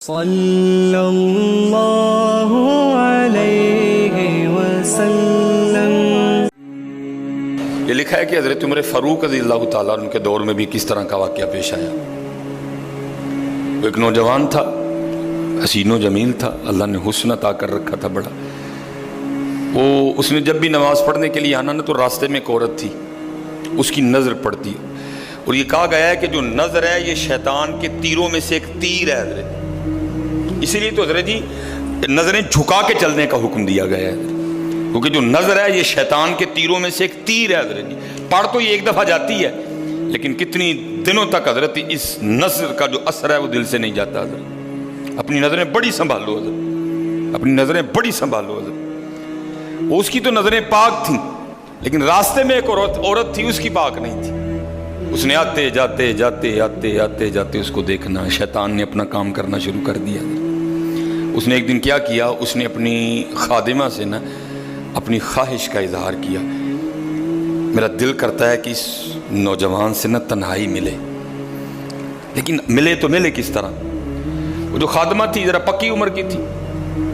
صلی اللہ علیہ وسلم۔ یہ لکھا ہے کہ حضرت عمر فاروق رضی اللہ تعالیٰ عنہ کے دور میں بھی کس طرح کا واقعہ پیش آیا۔ وہ ایک نوجوان تھا، حسین و جمیل تھا، اللہ نے حسن عطا کر رکھا تھا بڑا۔ اس نے جب بھی نماز پڑھنے کے لیے آنا نا تو راستے میں ایک عورت تھی، اس کی نظر پڑتی، اور یہ کہا گیا ہے کہ جو نظر ہے یہ شیطان کے تیروں میں سے ایک تیر ہے حضرت، اسی لیے تو حضرت جی نظریں جھکا کے چلنے کا حکم دیا گیا ہے، کیونکہ جو نظر ہے یہ شیطان کے تیروں میں سے ایک تیر ہے حضرت جی۔ پڑھ تو یہ ایک دفعہ جاتی ہے لیکن کتنی دنوں تک حضرت اس نظر کا جو اثر ہے وہ دل سے نہیں جاتا حضرت۔ اپنی نظریں بڑی سنبھالو حضرت، اپنی نظریں بڑی سنبھالو حضرت۔ اس کی تو نظریں پاک تھیں لیکن راستے میں ایک عورت تھی، اس کی پاک نہیں تھی۔ اس نے آتے جاتے جاتے آتے آتے جاتے اس کو دیکھنا، شیطان نے اپنا کام کرنا شروع کر دیا۔ اس نے ایک دن کیا کیا، اس نے اپنی خادمہ سے نا اپنی خواہش کا اظہار کیا، میرا دل کرتا ہے کہ اس نوجوان سے نا تنہائی ملے، لیکن ملے تو ملے کس طرح۔ وہ جو خادمہ تھی ذرا پکی عمر کی تھی،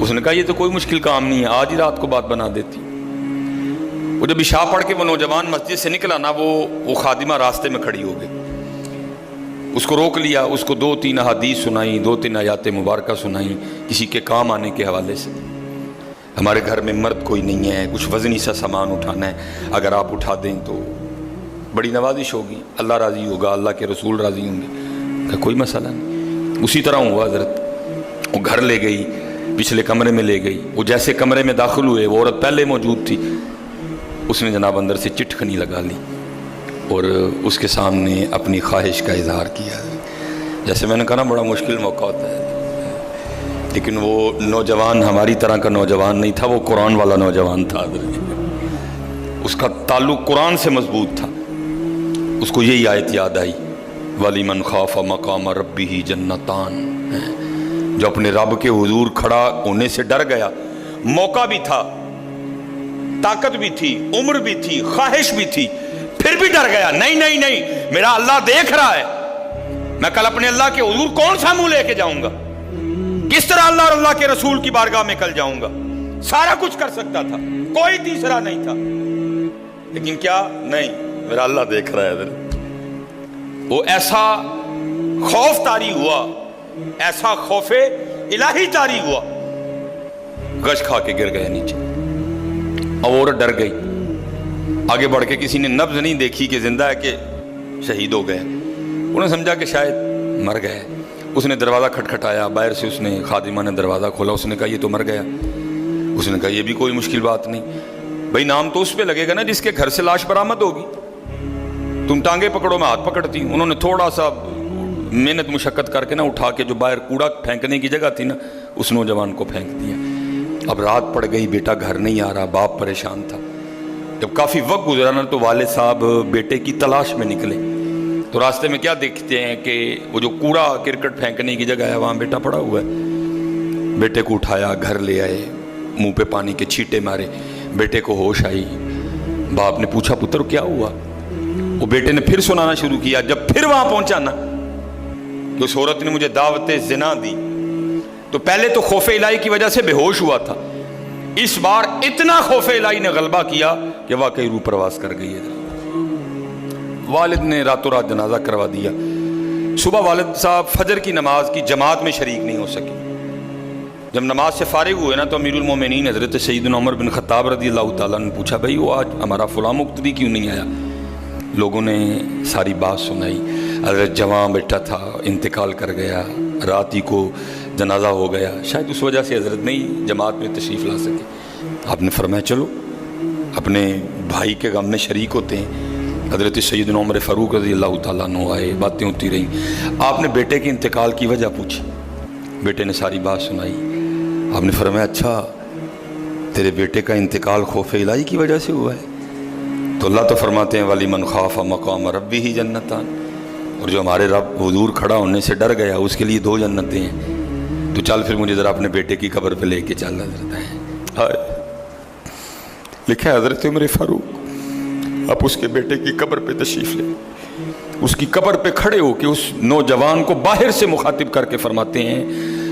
اس نے کہا یہ تو کوئی مشکل کام نہیں ہے، آج ہی رات کو بات بنا دیتی۔ وہ جب عشاء پڑھ کے وہ نوجوان مسجد سے نکلا نا، وہ خادمہ راستے میں کھڑی ہو گئی، اس کو روک لیا، اس کو 2-3 احادیث سنائیں، 2-3 آیات مبارکہ سنائیں کسی کے کام آنے کے حوالے سے۔ ہمارے گھر میں مرد کوئی نہیں ہے، کچھ وزنی سا سامان اٹھانا ہے، اگر آپ اٹھا دیں تو بڑی نوازش ہوگی، اللہ راضی ہوگا، اللہ کے رسول راضی ہوں گے، کوئی مسئلہ نہیں۔ اسی طرح ہوا حضرت، وہ گھر لے گئی، پچھلے کمرے میں لے گئی۔ وہ جیسے کمرے میں داخل ہوئے، وہ عورت پہلے موجود تھی، اس نے جناب اندر سے چٹکنی لگا لی اور اس کے سامنے اپنی خواہش کا اظہار کیا۔ جیسے میں نے کہا نا بڑا مشکل موقع ہوتا ہے، لیکن وہ نوجوان ہماری طرح کا نوجوان نہیں تھا، وہ قرآن والا نوجوان تھا، اس کا تعلق قرآن سے مضبوط تھا۔ اس کو یہی آیت یاد آئی، وَلِمَنْ خَافَ مَقَامَ رَبِّهِ جَنَّتَانِ، جو اپنے رب کے حضور کھڑا ہونے سے ڈر گیا، موقع بھی تھا، طاقت بھی تھی، عمر بھی تھی، خواہش بھی تھی، پھر بھی ڈر گیا، نہیں میرا اللہ دیکھ رہا ہے، میں کل اپنے اللہ کے حضور کون سا منہ لے کے جاؤں گا، کس طرح اللہ اور اللہ کے رسول کی بارگاہ میں کل جاؤں گا۔ سارا کچھ کر سکتا تھا، کوئی تیسرا نہیں تھا، لیکن کیا نہیں، میرا اللہ دیکھ رہا ہے حضرت۔ وہ ایسا خوف طاری ہوا، ایسا خوف الہی طاری ہوا، گش کھا کے گر گئے نیچے۔ اب عورت ڈر گئی، آگے بڑھ کے کسی نے نبض نہیں دیکھی کہ زندہ ہے کہ شہید ہو گئے، انہوں نے سمجھا کہ شاید مر گئے۔ اس نے دروازہ کھٹکھٹایا، باہر سے اس نے خادمہ نے دروازہ کھولا، اس نے کہا یہ تو مر گیا۔ اس نے کہا یہ بھی کوئی مشکل بات نہیں، بھائی نام تو اس پہ لگے گا نا جس کے گھر سے لاش برآمد ہوگی، تم ٹانگیں پکڑو میں ہاتھ پکڑتی ہوں۔ انہوں نے تھوڑا سا محنت مشقت کر کے نا اٹھا کے جو باہر کوڑا پھینکنے کی جگہ تھی نا، اس نوجوان کو پھینک دیا۔ اب رات پڑ گئی، بیٹا گھر نہیں آ رہا، باپ پریشان تھا۔ جب کافی وقت گزرا نا تو والد صاحب بیٹے کی تلاش میں نکلے، تو راستے میں کیا دیکھتے ہیں کہ وہ جو کوڑا کرکٹ پھینکنے کی جگہ ہے وہاں بیٹا پڑا ہوا ہے۔ بیٹے کو اٹھایا، گھر لے آئے، منہ پہ پانی کے چھینٹے مارے، بیٹے کو ہوش آئی۔ باپ نے پوچھا پتر کیا ہوا؟ وہ بیٹے نے پھر سنانا شروع کیا۔ جب پھر وہاں پہنچا نا تو اس عورت نے مجھے دعوت زنا دی، تو پہلے تو خوف الہی کی وجہ سے بے ہوش ہوا تھا، اس بار اتنا خوف الہی نے غلبہ کیا کہ واقعی روح پرواز کر گئی ہے۔ والد نے راتوں رات جنازہ کروا دیا۔ صبح والد صاحب فجر کی نماز کی جماعت میں شریک نہیں ہو سکے۔ جب نماز سے فارغ ہوئے نا تو امیر المومنین حضرت سیدنا عمر بن خطاب رضی اللہ تعالیٰ نے پوچھا بھائی وہ آج ہمارا فلاں مقتدی کیوں نہیں آیا؟ لوگوں نے ساری بات سنائی، حضرت جوان بیٹا تھا، انتقال کر گیا، رات ہی کو جنازہ ہو گیا، شاید اس وجہ سے حضرت نہیں جماعت میں تشریف لا سکے۔ آپ نے فرمایا چلو اپنے بھائی کے غم میں شریک ہوتے ہیں۔ حضرت سیدنا عمر فاروق رضی اللہ تعالیٰ عنہ آئے، باتیں ہوتی رہیں۔ آپ نے بیٹے کے انتقال کی وجہ پوچھی، بیٹے نے ساری بات سنائی۔ آپ نے فرمایا اچھا تیرے بیٹے کا انتقال خوف الہی کی وجہ سے ہوا ہے؟ تو اللہ تو فرماتے ہیں وَلِمَنْ خَافَ مَقَامَ رَبِّهِ جَنَّتَانِ، اور جو ہمارے رب حضور کھڑا ہونے سے ڈر گیا اس کے لیے 2 جنتیں ہیں۔ تو چل پھر مجھے ذرا اپنے بیٹے کی قبر پہ لے کے چل حضرت ہے۔ لکھا ہے حضرت عمر فاروق اب اس کے بیٹے کی قبر پہ تشریف لے، اس کی قبر پہ کھڑے ہو کے اس نوجوان کو باہر سے مخاطب کر کے فرماتے ہیں